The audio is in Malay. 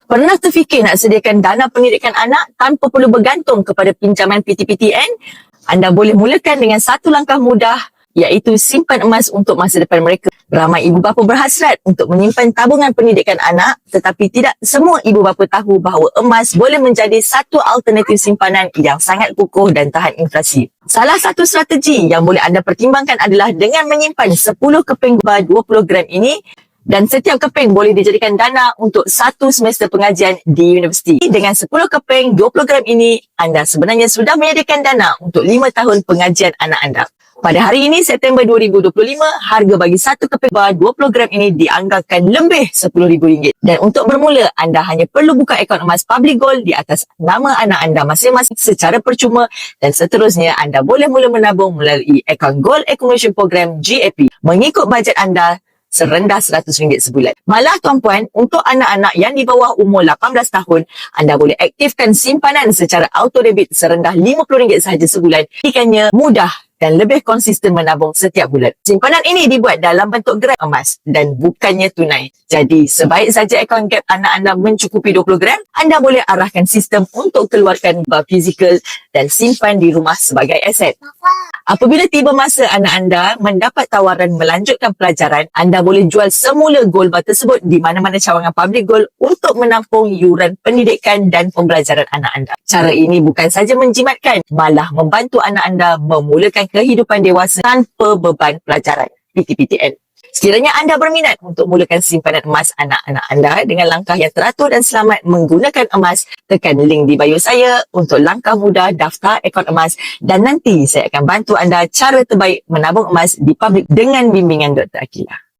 Pernah terfikir nak sediakan dana pendidikan anak tanpa perlu bergantung kepada pinjaman PTPTN? Anda boleh mulakan dengan satu langkah mudah, iaitu simpan emas untuk masa depan mereka. Ramai ibu bapa berhasrat untuk menyimpan tabungan pendidikan anak, tetapi tidak semua ibu bapa tahu bahawa emas boleh menjadi satu alternatif simpanan yang sangat kukuh dan tahan inflasi. Salah satu strategi yang boleh anda pertimbangkan adalah dengan menyimpan 10 keping 20 gram ini, dan setiap keping boleh dijadikan dana untuk satu semester pengajian di universiti. Dengan 10 keping 20 gram ini, anda sebenarnya sudah menyediakan dana untuk 5 tahun pengajian anak anda. Pada hari ini, September 2025, harga bagi satu keping 20 gram ini dianggarkan lebih RM10,000. Dan untuk bermula, anda hanya perlu buka akaun emas Public Gold di atas nama anak anda masing-masing secara percuma, dan seterusnya anda boleh mula menabung melalui akaun Gold Accumulation Program GAP mengikut bajet anda serendah RM100 sebulan. Malah tuan-puan, untuk anak-anak yang di bawah umur 18 tahun, anda boleh aktifkan simpanan secara auto debit serendah RM50 sahaja sebulan. Ikannya mudah dan lebih konsisten menabung setiap bulan. Simpanan ini dibuat dalam bentuk gram emas dan bukannya tunai. Jadi, sebaik saja akaun gap anak anda mencukupi 20 gram, anda boleh arahkan sistem untuk keluarkan bar fizikal dan simpan di rumah sebagai aset. Apabila tiba masa anak anda mendapat tawaran melanjutkan pelajaran, anda boleh jual semula gold bar tersebut di mana-mana cawangan Public Gold untuk menampung yuran pendidikan dan pembelajaran anak anda. Cara ini bukan saja menjimatkan, malah membantu anak anda memulakan kehidupan dewasa tanpa beban pelajaran PTPTN. Sekiranya anda berminat untuk mulakan simpanan emas anak-anak anda dengan langkah yang teratur dan selamat menggunakan emas, tekan link di bio saya untuk langkah mudah daftar akaun emas, dan nanti saya akan bantu anda cara terbaik menabung emas di Public dengan bimbingan Dr. Akilah.